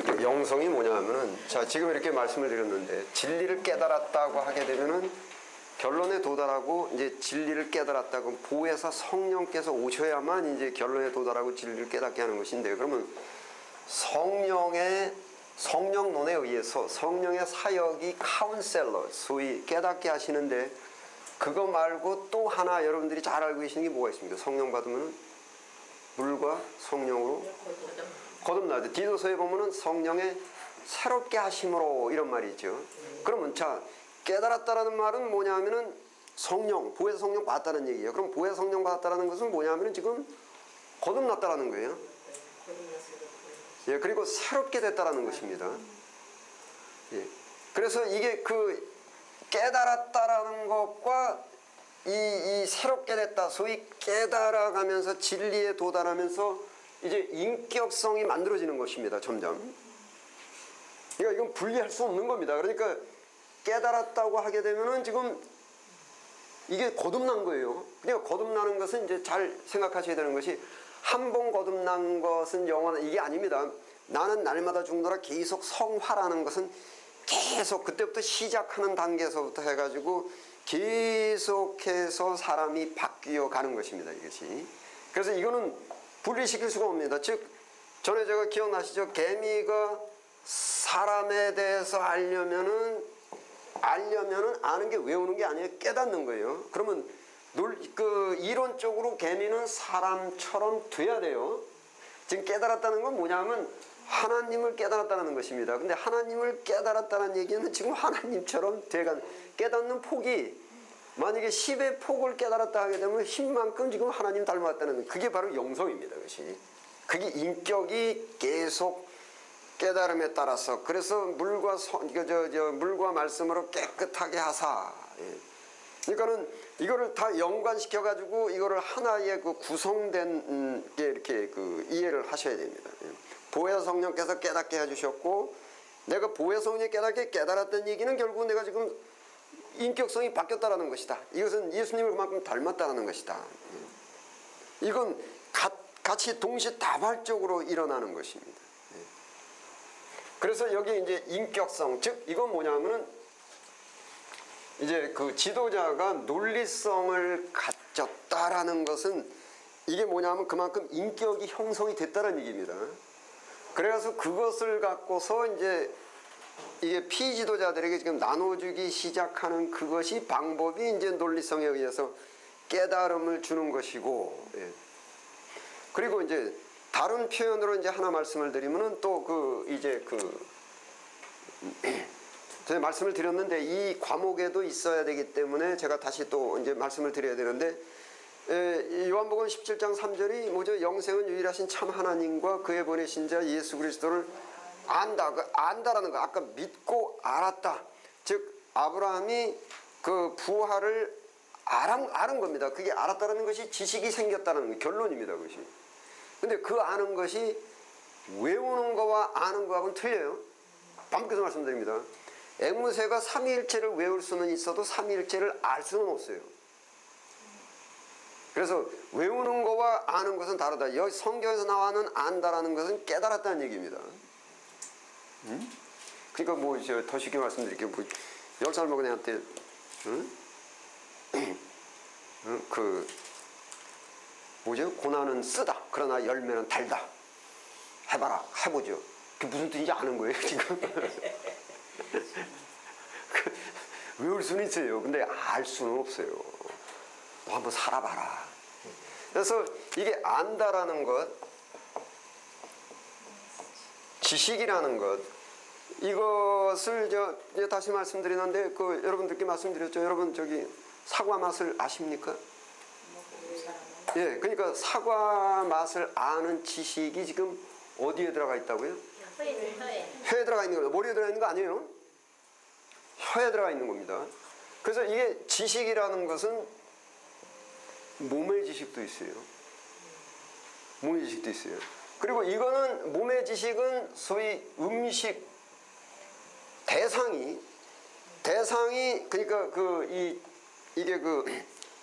그 영성이 뭐냐 하면은, 자, 지금 이렇게 말씀을 드렸는데, 진리를 깨달았다고 하게 되면은, 결론에 도달하고, 이제 진리를 깨달았다고, 보혜사 성령께서 오셔야만 이제 결론에 도달하고 진리를 깨닫게 하는 것인데, 그러면 성령론에 의해서 성령의 사역이 카운셀러, 소위 깨닫게 하시는데, 그거 말고 또 하나 여러분들이 잘 알고 계시는 게 뭐가 있습니까? 성령 받으면 물과 성령으로 거듭나죠. 디도서에 보면은 성령의 새롭게 하심으로 이런 말이 있죠. 그러면 자, 깨달았다라는 말은 뭐냐 하면은 성령, 보혜사 성령 받았다는 얘기예요. 그럼 보혜사 성령 받았다라는 것은 뭐냐 하면은 지금 거듭났다라는 거예요. 예, 그리고 새롭게 됐다라는 것입니다. 예. 그래서 이게 그 깨달았다라는 것과 이 새롭게 됐다, 소위 깨달아가면서 진리에 도달하면서 이제 인격성이 만들어지는 것입니다. 점점. 그러니까 이건 분리할 수 없는 겁니다. 그러니까 깨달았다고 하게 되면은 지금 이게 거듭난 거예요. 그러니까 거듭나는 것은 이제 잘 생각하셔야 되는 것이, 한 번 거듭난 것은 영원한 이게 아닙니다. 나는 날마다 죽노라 계속 성화라는 것은 계속 그때부터 시작하는 단계에서부터 해가지고 계속해서 사람이 바뀌어 가는 것입니다. 이것이. 그래서 이거는 분리시킬 수가 없습니다. 즉, 전에 제가 기억나시죠? 개미가 사람에 대해서 알려면은 아는 게 외우는 게 아니에요. 깨닫는 거예요. 그러면 이론적으로 개미는 사람처럼 돼야 돼요. 지금 깨달았다는 건 뭐냐면 하나님을 깨달았다는 것입니다. 근데 하나님을 깨달았다는 얘기는 지금 하나님처럼 돼가는, 깨닫는 폭이 만약에 10의 폭을 깨달았다 하게 되면 10만큼 지금 하나님 닮았다는, 그게 바로 영성입니다. 그것이. 그게 인격이 계속 깨달음에 따라서, 그래서 물과 말씀으로 깨끗하게 하사. 예. 그러니까는 이거를 다 연관시켜 가지고 이거를 하나의 그 구성된 게 이렇게 그 이해를 하셔야 됩니다. 예. 보혜사 성령께서 깨닫게 해주셨고, 내가 보혜사 성령이 깨달았다는 얘기는 결국 내가 지금 인격성이 바뀌었다라는 것이다. 이것은 예수님을 그만큼 닮았다라는 것이다. 예. 이건 같이 동시다발적으로 일어나는 것입니다. 예. 그래서 여기 이제 인격성, 즉 이건 뭐냐면은 이제 그 지도자가 논리성을 갖췄다라는 것은 이게 뭐냐면 그만큼 인격이 형성이 됐다는 얘기입니다. 그래서 그것을 갖고서 이제 이게 피지도자들에게 지금 나눠주기 시작하는 그것이 방법이 이제 논리성에 의해서 깨달음을 주는 것이고, 예. 그리고 이제 다른 표현으로 이제 하나 말씀을 드리면은 또 제가 말씀을 드렸는데 이 과목에도 있어야 되기 때문에 제가 다시 또 이제 말씀을 드려야 되는데, 요한복음 17장 3절이 뭐죠? 영생은 유일하신 참 하나님과 그의 보내신 자 예수 그리스도를 안다. 그 안다라는 거, 아까 믿고 알았다. 즉 아브라함이 그 부활을 아는 겁니다. 그게 알았다는 것이 지식이 생겼다는 결론입니다. 그것이. 근데 그 아는 것이 외우는 거와 아는 거하고는 틀려요. 반복해서 말씀드립니다. 앵무새가 삼위일체를 외울 수는 있어도 삼위일체를 알 수는 없어요. 그래서 외우는 거와 아는 것은 다르다. 여기 성경에서 나와는 안다라는 것은 깨달았다는 얘기입니다. 그러니까 뭐 더 쉽게 말씀드릴게요. 뭐 10살 먹은 애한테 그 뭐죠? 고난은 쓰다. 그러나 열매는 달다. 해봐라. 해보죠. 그게 무슨 뜻인지 아는 거예요, 지금. 외울 수는 있어요. 근데 알 수는 없어요. 너 한번 살아봐라. 그래서 이게 안다라는 것, 지식이라는 것, 이것을 다시 말씀드리는데, 여러분들께 말씀드렸죠. 여러분 사과 맛을 아십니까? 예, 그러니까 사과 맛을 아는 지식이 지금 어디에 들어가 있다고요? 혀에 들어가 있는 거예요. 머리에 들어가 있는 거 아니에요? 혀에 들어가 있는 겁니다. 그래서 이게 지식이라는 것은 몸의 지식도 있어요. 몸의 지식도 있어요. 그리고 이거는 몸의 지식은 소위 음식 대상이 그러니까 이게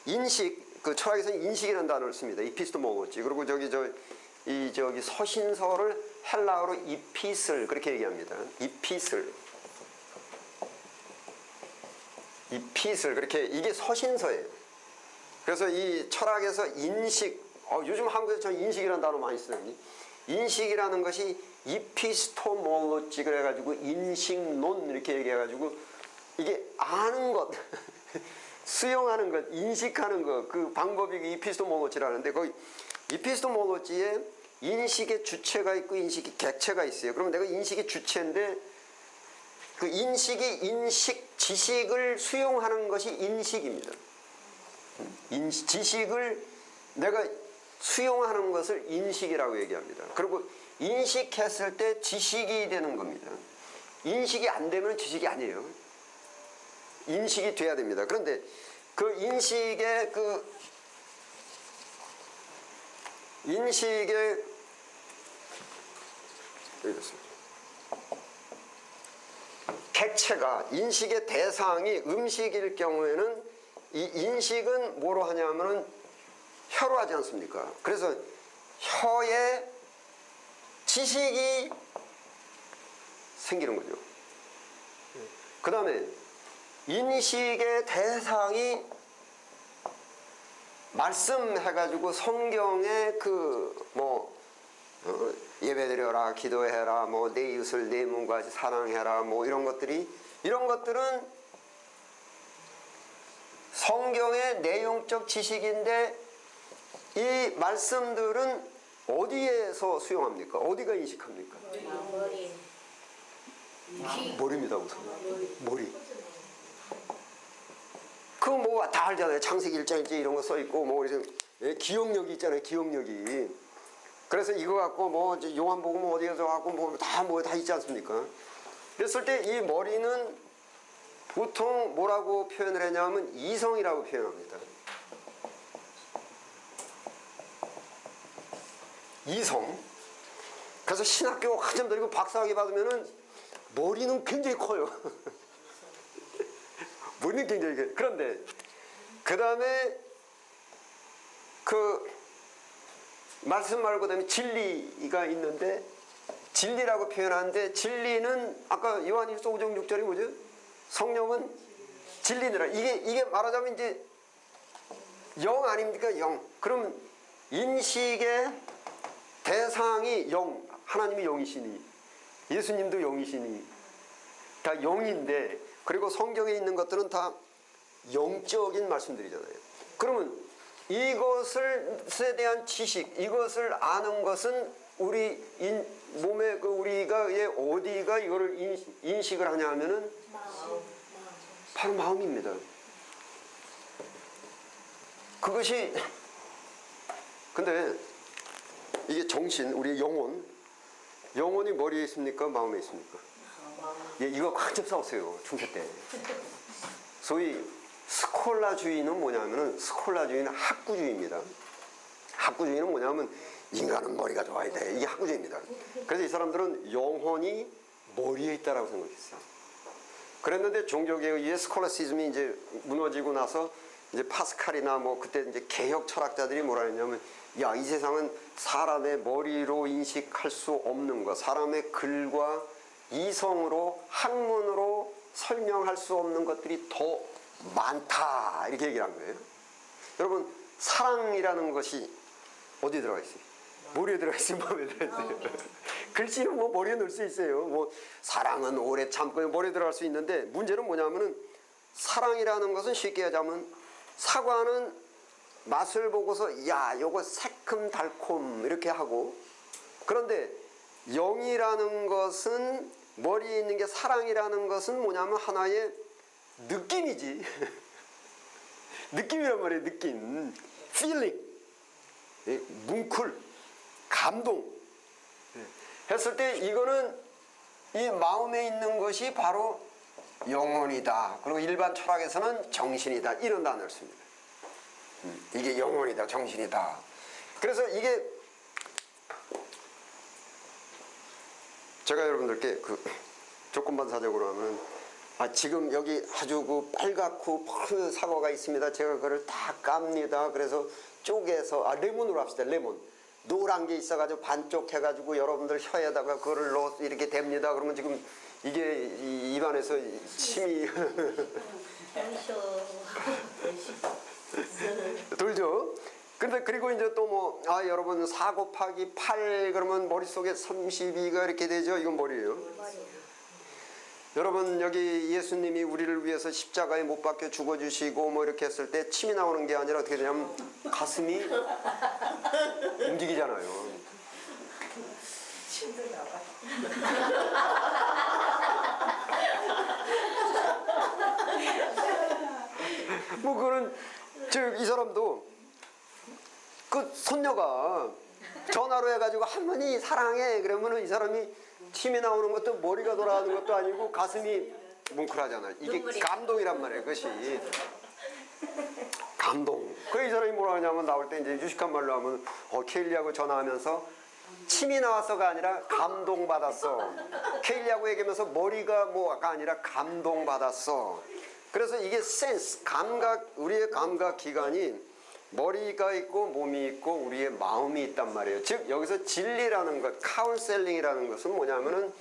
인식, 철학에서는 인식이라는 단어를 씁니다. 이피스토모로지. 그리고 저기 서신서를 헬라어로 이피슬 그렇게 얘기합니다. 이피슬. 이피슬 그렇게 이게 서신서예요. 그래서 이 철학에서 인식, 요즘 한국에서 저 인식이라는 단어 많이 쓰거든요. 인식이라는 것이 이피스토몰로지 그래가지고 인식론 이렇게 얘기해가지고 이게 아는 것, 수용하는 것, 인식하는 것, 그 방법이 이피스토몰로지라는데 거기 이피스토몰로지에 인식의 주체가 있고 인식의 객체가 있어요. 그러면 내가 인식의 주체인데 그 인식이 지식을 수용하는 것이 인식입니다. 지식을 내가 수용하는 것을 인식이라고 얘기합니다. 그리고 인식했을 때 지식이 되는 겁니다. 인식이 안 되면 지식이 아니에요. 인식이 돼야 됩니다. 그런데 그 인식의 객체가 인식의 대상이 음식일 경우에는 이 인식은 뭐로 하냐면은 혀로 하지 않습니까? 그래서 혀에 지식이 생기는 거죠. 그 다음에 인식의 대상이 말씀해가지고 성경에 예배드려라, 기도해라, 내 이웃을 내 몸과 같이 사랑해라, 이런 것들은 성경의 내용적 지식인데 이 말씀들은 어디에서 수용합니까? 어디가 인식합니까? 머리입니다, 우선. 머리. 그거 다 알잖아요. 창세기 1장 이런 거 써있고, 기억력이 있잖아요, 기억력이. 그래서 이거 갖고 요한복음 어디 가서 갖고 다 있지 않습니까? 그랬을 때 이 머리는 보통 뭐라고 표현을 했냐면 이성이라고 표현합니다. 이성. 그래서 신학교 한참 다니고 박사학위 받으면은 머리는 굉장히 커요. 머리는 굉장히 커요. 그런데 그 다음에 말씀 말고 그다음에 진리가 있는데 진리라고 표현하는데 진리는 아까 요한일서 5장 6절이 뭐죠? 성령은 진리니라. 이게 말하자면 이제 영 아닙니까? 영. 그럼 인식의 대상이 영. 하나님이 영이시니 예수님도 영이시니 다 영인데 그리고 성경에 있는 것들은 다 영적인 말씀들이잖아요. 그러면 이것에 대한 지식, 이것을 아는 것은 우리 몸에 우리가 어디가 이거를 인식을 하냐 하면은 바로 마음입니다. 그것이 근데 이게 정신, 우리의 영혼이 머리에 있습니까? 마음에 있습니까? 이거 한참 싸웠어요, 중세 때. 소위 스콜라주의는 뭐냐면은 스콜라주의는 학구주의입니다. 학구주의는 뭐냐면 인간은 머리가 좋아야 돼. 이게 학구주의입니다. 그래서 이 사람들은 영혼이 머리에 있다라고 생각했어요. 그랬는데 종교계에 의해 스콜라시즘이 이제 무너지고 나서 이제 파스칼이나 그때 이제 개혁 철학자들이 뭐라 했냐면 이 세상은 사람의 머리로 인식할 수 없는 것, 사람의 글과 이성으로 학문으로 설명할 수 없는 것들이 더 많다 이렇게 얘기를 한 거예요. 여러분 사랑이라는 것이 어디에 들어가 있어요? 머리에 들어가 있어요? 마음에 들어가 있어요? 글씨는 머리에 넣을 수 있어요. 사랑은 오래 참고 머리에 들어갈 수 있는데 문제는 뭐냐면은 사랑이라는 것은 쉽게 하자면 사과는 맛을 보고서 요거 새콤달콤 이렇게 하고 그런데 영이라는 것은 머리에 있는 게 사랑이라는 것은 뭐냐면 하나의 느낌이지. 느낌이란 말이에요. 느낌. feeling. 뭉클. 감동. 했을 때 이거는 이 마음에 있는 것이 바로 영혼이다. 그리고 일반 철학에서는 정신이다. 이런 단어를 씁니다. 이게 영혼이다. 정신이다. 그래서 이게 제가 여러분들께 조건반 사적으로 하면 지금 여기 아주 빨갛고 푸른 사과가 있습니다. 제가 그걸 다 깝니다. 그래서 쪼개서 레몬으로 합시다. 노란 게 있어가지고 반쪽 해가지고 여러분들 혀에다가 그거를 넣어서 이렇게 댑니다. 그러면 지금 이게 입안에서 침이 돌죠. 근데 그리고 이제 또 뭐 여러분 4 곱하기 8 그러면 머릿속에 32가 이렇게 되죠. 이건 머리예요. 여러분 여기 예수님이 우리를 위해서 십자가에 못 박혀 죽어주시고 뭐 이렇게 했을 때 침이 나오는 게 아니라 어떻게 되냐면 가슴이 움직이잖아요. 침도 나와. 뭐 그거는 이 사람도 그 손녀가 전화로 해가지고 할머니 사랑해 그러면은 이 사람이 침이 나오는 것도 머리가 돌아가는 것도 아니고 가슴이 뭉클하잖아요. 이게 감동이란 말이에요. 그것이 감동. 그 이 사람이 뭐라 하냐면 나올 때 이제 유식한 말로 하면 케일리하고 전화하면서 침이 나왔어가 아니라 감동받았어. 케일리하고 얘기하면서 머리가 뭐가 아니라 감동받았어. 그래서 이게 센스, 감각, 우리의 감각 기관이 머리가 있고 몸이 있고 우리의 마음이 있단 말이에요. 즉 여기서 진리라는 것, 카운셀링이라는 것은 뭐냐면은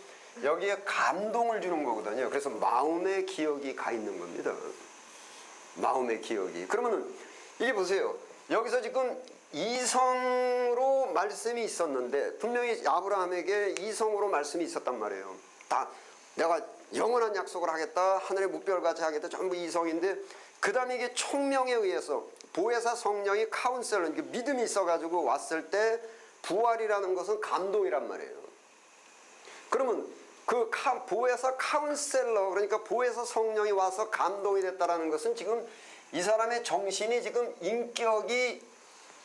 여기에 감동을 주는 거거든요. 그래서 마음의 기억이 가 있는 겁니다. 마음의 기억이. 그러면은 이게 보세요. 여기서 지금 이성으로 말씀이 있었는데 분명히 아브라함에게 이성으로 말씀이 있었단 말이에요. 다 내가 영원한 약속을 하겠다. 하늘의 묵별같이 하겠다. 전부 이성인데 그 다음에 이게 총명에 의해서 보혜사 성령이 카운셀러, 믿음이 있어가지고 왔을 때 부활이라는 것은 감동이란 말이에요. 그러면 그 보혜사 카운셀러, 그러니까 보혜사 성령이 와서 감동이 됐다라는 것은 지금 이 사람의 정신이 지금 인격이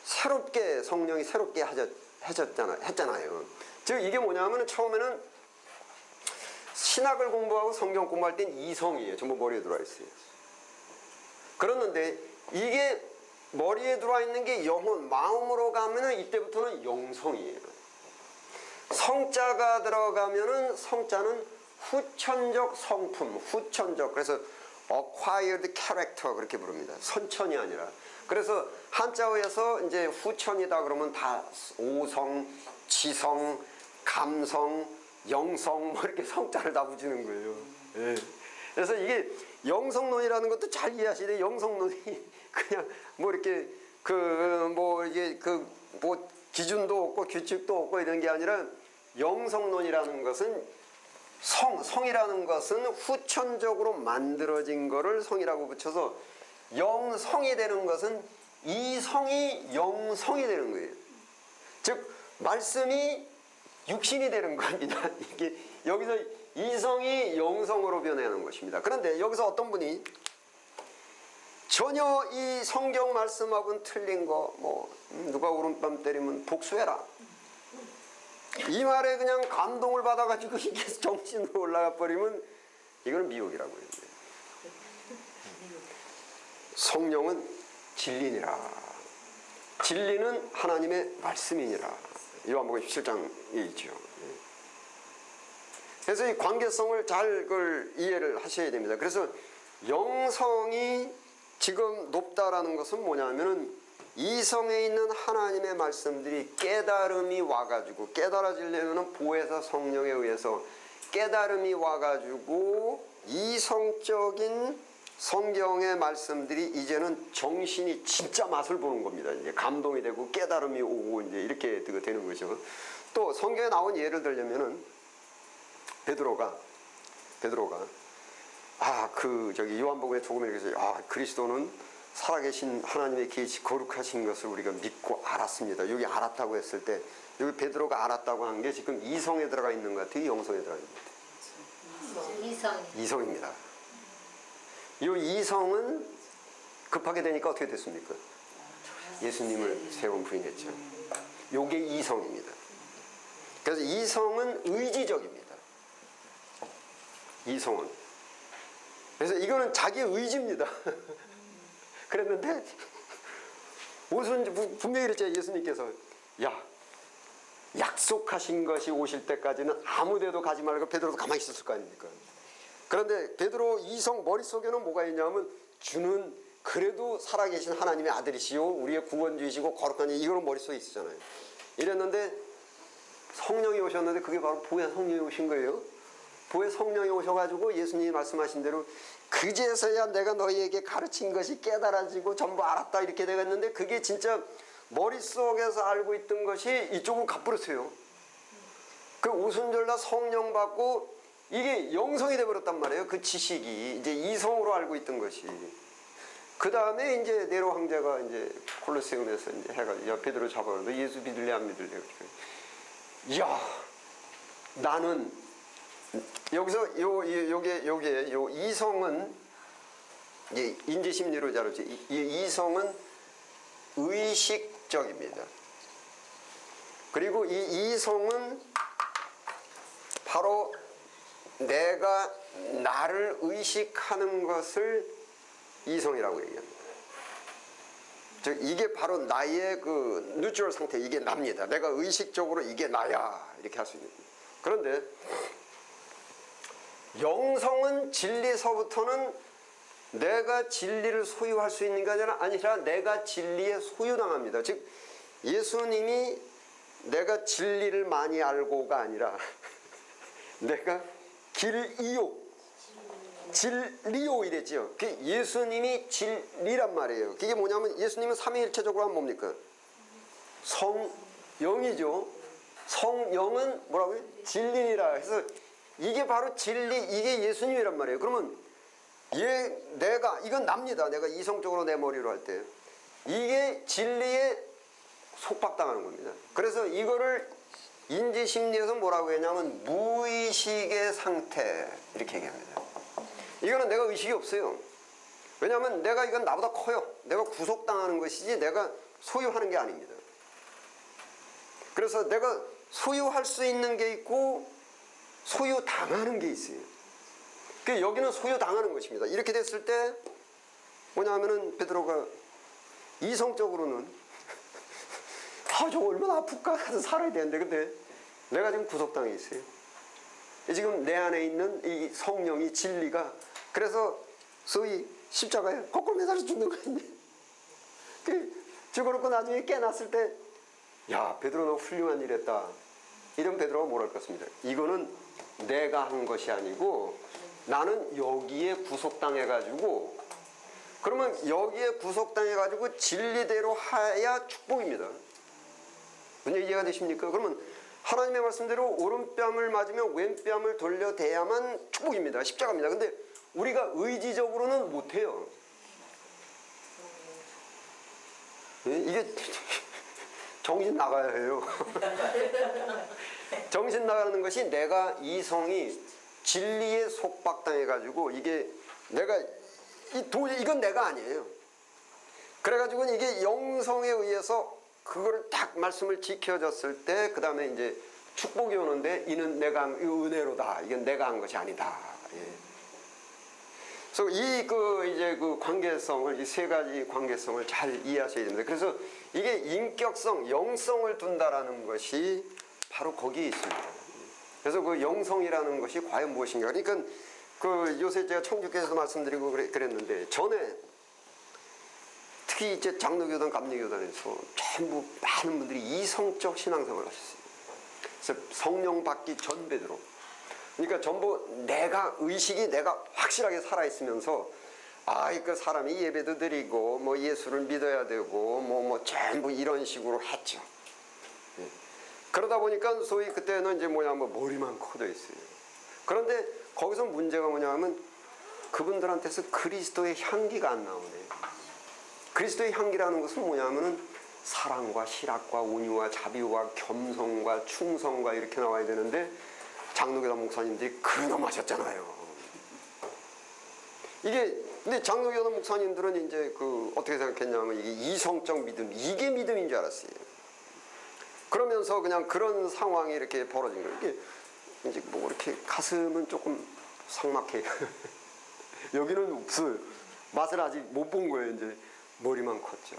새롭게 성령이 새롭게 했잖아요. 즉 이게 뭐냐면 처음에는 신학을 공부하고 성경 공부할 땐 이성이에요. 전부 머리에 들어와 있어요. 그랬는데 이게 머리에 들어와 있는 게 영혼, 마음으로 가면은 이때부터는 영성이에요. 성자가 들어가면은 성자는 후천적 성품, 후천적. 그래서 acquired character 그렇게 부릅니다. 선천이 아니라. 그래서 한자어에서 이제 후천이다 그러면 다 오성, 지성, 감성, 영성 뭐 이렇게 성자를 다 붙이는 거예요. 예. 그래서 이게 영성론이라는 것도 잘 이해하시야 돼요. 영성론이 그냥 뭐 이렇게 뭐 기준도 없고 규칙도 없고 이런 게 아니라 영성론이라는 것은 성이라는 것은 후천적으로 만들어진 거를 성이라고 붙여서 영성이 되는 것은 이성이 영성이 되는 거예요. 즉 말씀이 육신이 되는 겁니다. 이게 여기서 이성이 영성으로 변하는 것입니다. 그런데 여기서 어떤 분이 전혀 이 성경 말씀하고는 틀린 거, 누가 오른밤 때리면 복수해라. 이 말에 그냥 감동을 받아가지고 이게 정신으로 올라가 버리면 이건 미혹이라고 해요. 성령은 진리니라. 진리는 하나님의 말씀이니라. 요한복음 17장에 있죠. 그래서 이 관계성을 잘 그걸 이해를 하셔야 됩니다. 그래서 영성이 지금 높다라는 것은 뭐냐면은 이성에 있는 하나님의 말씀들이 깨달음이 와가지고 깨달아지려면은 보혜사 성령에 의해서 깨달음이 와가지고 이성적인 성경의 말씀들이 이제는 정신이 진짜 맛을 보는 겁니다. 이제 감동이 되고 깨달음이 오고 이제 이렇게 되는 거죠. 또 성경에 나온 예를 들려면은 베드로가 요한복음에 조금 읽어서 그리스도는 살아계신 하나님의 계시 거룩하신 것을 우리가 믿고 알았습니다. 여기 알았다고 했을 때 여기 베드로가 알았다고 한 게 지금 이성에 들어가 있는 것 같아요. 영성에 들어가 있는 것 같아요. 이성입니다. 이 이성은 급하게 되니까 어떻게 됐습니까? 예수님을 세 번 부인했죠. 요게 이성입니다. 그래서 이성은 의지적입니다. 이성은. 그래서 이거는 자기 의지입니다. 그랬는데 무슨 분명히 그랬죠. 예수님께서 약속하신 것이 오실 때까지는 아무데도 가지 말고 베드로도 가만히 있었을 거 아닙니까? 그런데 베드로 이성 머릿속에는 뭐가 있냐면 주는 그래도 살아계신 하나님의 아들이시오 우리의 구원주이시고 거룩한 이거는 머릿속에 있었잖아요. 이랬는데 성령이 오셨는데 그게 바로 보혜 성령이 오신 거예요. 보혜 성령이 오셔가지고 예수님이 말씀하신 대로 그제서야 내가 너희에게 가르친 것이 깨달아지고 전부 알았다 이렇게 되겠는데 그게 진짜 머릿속에서 알고 있던 것이 이쪽으로 갚버렸어요. 그 오순절날 성령 받고 이게 영성이 돼버렸단 말이에요. 그 지식이 이제 이성으로 알고 있던 것이. 그 다음에 이제 네로 황제가 이제 콜로세움에서 이제 해가지고 야 베드로 잡아라. 너 예수 믿을래 안 믿을래? 야 나는 여기서 요 이성은 이제 인지심리로 자르죠. 이 이성은 의식적입니다. 그리고 이 이성은 바로 내가 나를 의식하는 것을 이성이라고 얘기합니다. 즉 이게 바로 나의 그 뉴트럴 상태, 이게 납니다. 내가 의식적으로 이게 나야 이렇게 할 수 있는 겁니다. 그런데 영성은 진리서부터는 내가 진리를 소유할 수 있는 게 아니라 내가 진리에 소유당합니다. 즉 예수님이 내가 진리를 많이 알고가 아니라 내가 길이요 진리요 이랬지요. 예수님이 진리란 말이에요. 그게 뭐냐면 예수님은 삼위일체적으로 하면 뭡니까? 성영이죠. 성영은 뭐라고요? 진리니라. 그래서 이게 바로 진리, 이게 예수님이란 말이에요. 그러면 내가 이건 납니다. 내가 이성적으로 내 머리로 할 때 이게 진리에 속박당하는 겁니다. 그래서 이거를 인지심리에서 뭐라고 했냐면 무의식의 상태 이렇게 얘기합니다. 이거는 내가 의식이 없어요. 왜냐하면 내가 이건 나보다 커요. 내가 구속당하는 것이지 내가 소유하는 게 아닙니다. 그래서 내가 소유할 수 있는 게 있고 소유당하는 게 있어요. 여기는 소유당하는 것입니다. 이렇게 됐을 때 뭐냐면은 베드로가 이성적으로는 저거 얼마나 아플까 해서 살아야 되는데 근데 내가 지금 구속당해 있어요. 지금 내 안에 있는 이 성령이 진리가 그래서 소위 십자가에 거꾸로 매달려 죽는 거인데 죽어놓고 나중에 깨났을 때 야 베드로 너 훌륭한 일 했다. 이런 베드로가 뭐랄 것 같습니다. 이거는 내가 한 것이 아니고 나는 여기에 구속당해가지고 그러면 여기에 구속당해가지고 진리대로 하야 축복입니다. 무슨 이해가 되십니까? 그러면 하나님의 말씀대로 오른뺨을 맞으면 왼뺨을 돌려대야만 축복입니다. 십자가입니다. 근데 우리가 의지적으로는 못해요. 이게 정신 나가야 해요. 정신 나가는 것이 내가 이성이 진리에 속박당해가지고 이게 내가 이건 내가 아니에요. 그래가지고 이게 영성에 의해서 그거를 딱 말씀을 지켜졌을 때 그 다음에 이제 축복이 오는데 이는 내가 한 은혜로다. 이건 내가 한 것이 아니다. 예. 그래서 이제 그 관계성을 이 세 가지 관계성을 잘 이해하셔야 됩니다. 그래서 이게 인격성, 영성을 둔다라는 것이 바로 거기에 있습니다. 그래서 그 영성이라는 것이 과연 무엇인가? 그러니까 그 요새 제가 청주교에서도 말씀드리고 그랬는데 전에 특히 이제 장로교단, 감리교단에서 전부 많은 분들이 이성적 신앙생활을 하셨어요. 그래서 성령 받기 전 베드로. 그러니까 전부 내가 의식이 내가 확실하게 살아있으면서 그 사람이 예배도 드리고 뭐 예수를 믿어야 되고 뭐 전부 이런 식으로 했죠. 예. 그러다 보니까 소위 그때는 이제 머리만 커져 있어요. 그런데 거기서 문제가 뭐냐면 그분들한테서 그리스도의 향기가 안 나오네요. 그리스도의 향기라는 것은 뭐냐면은 사랑과 실학과 온유와 자비와 겸손과 충성과 이렇게 나와야 되는데 장로교단 목사님들이 근엄하셨잖아요. 근데 장로교단 목사님들은 이제 어떻게 생각했냐면 이게 이성적 믿음, 이게 믿음인 줄 알았어요. 그러면서 그냥 그런 상황이 이렇게 벌어진 거예요. 이게 이제 이렇게 가슴은 조금 삭막해요. 여기는 없어요. 맛을 아직 못 본 거예요. 이제 머리만 컸죠.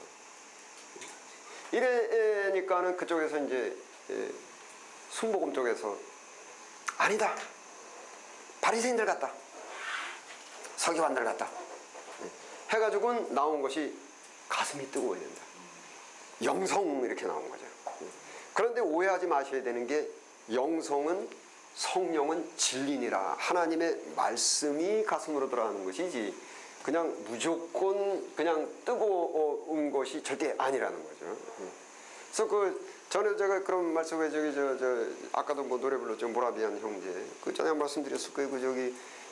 이러니까는 그쪽에서 이제 순복음 쪽에서 아니다. 바리새인들 같다. 서기관들 같다. 해가지고 나온 것이 가슴이 뜨거워야 된다. 영성 이렇게 나온 거죠. 그런데 오해하지 마셔야 되는 게 영성은 성령은 진리니라. 하나님의 말씀이 가슴으로 들어가는 것이지 그냥 무조건 그냥 뜨거운 것이 절대 아니라는 거죠. 그래서 전에 제가 그런 말씀을 아까도 뭐 노래 불렀죠. 모라비안 형제. 전에 말씀드렸을 거예요.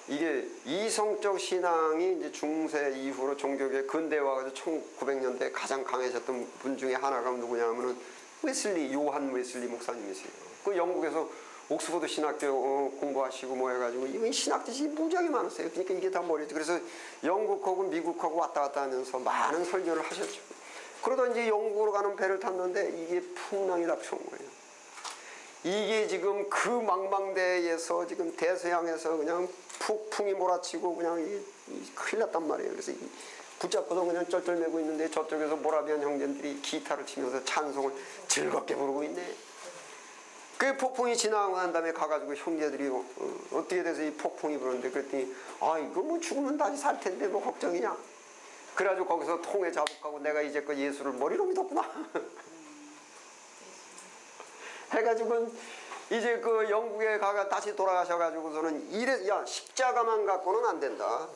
이게 이성적 신앙이 이제 중세 이후로 종교계 근대화 가지고 1900년대에 가장 강해졌던 분 중에 하나가 누구냐면은 요한 웨슬리 목사님이세요. 영국에서 옥스퍼드 신학교 공부하시고 뭐 해가지고 이분 신학 지식이 무지하게 많았어요. 그러니까 이게 다 머리죠. 그래서 영국하고 미국하고 왔다 갔다 하면서 많은 설교를 하셨죠. 그러다 이제 영국으로 가는 배를 탔는데 이게 풍랑이 닥쳐온 거예요. 이게 지금 그 망망대해에서 지금 대서양에서 그냥 폭풍이 몰아치고 그냥 큰일 났단 말이에요. 그래서 붙잡고서 그냥 쩔쩔매고 있는데 저쪽에서 모라비안 형제들이 기타를 치면서 찬송을 즐겁게 부르고 있네. 그 폭풍이 지나고 난 다음에 가가지고 형제들이 어떻게 돼서 이 폭풍이 부르는데 그랬더니 이거 뭐 죽으면 다시 살 텐데 뭐 걱정이냐. 그래가지고 거기서 통에 자복하고 내가 이제껏 예수를 머리로 믿었구나. 해가지고 이제 영국에 가가 다시 돌아가셔가지고서는 십자가만 갖고는 안 된다.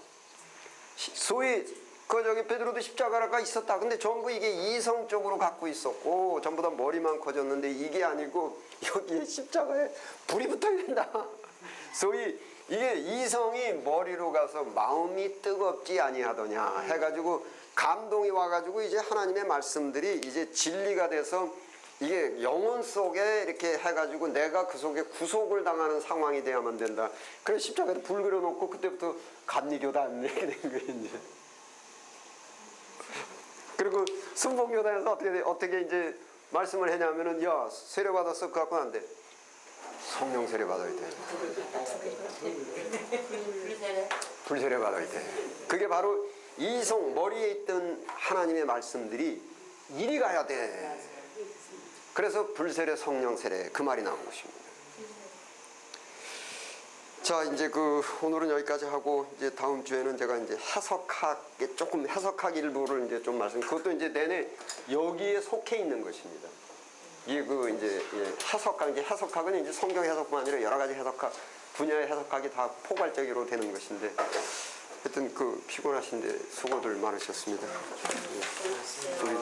소위 베드로도 십자가가 있었다. 근데 전부 이게 이성적으로 갖고 있었고 전부 다 머리만 커졌는데 이게 아니고 여기에 십자가에 불이 붙어야 된다. 소위 이게 이성이 머리로 가서 마음이 뜨겁지 아니하더냐 해가지고 감동이 와가지고 이제 하나님의 말씀들이 이제 진리가 돼서 이게 영혼 속에 이렇게 해가지고 내가 그 속에 구속을 당하는 상황이 돼야만 된다. 그래서 십자가에 불 그려놓고 그때부터 감리교다 이렇게 된 거예요 이제. 그리고 순복교단에서 어떻게 이제 말씀을 했냐면은 세례 받았어 그거 갖고는 안 돼. 성령 세례 받아야 돼. 불세례 받아야 돼. 그게 바로 이성 머리에 있던 하나님의 말씀들이 이리 가야 돼. 그래서 불세례 성령 세례 그 말이 나온 것입니다. 자 이제 오늘은 여기까지 하고 이제 다음 주에는 제가 이제 해석학 일부를 이제 좀 그것도 이제 내내 여기에 속해 있는 것입니다. 이게 해석학은 이제 성경 해석뿐 아니라 여러 가지 분야의 해석학이 다 포괄적으로 되는 것인데 하여튼 피곤하신데 수고들 많으셨습니다. 우리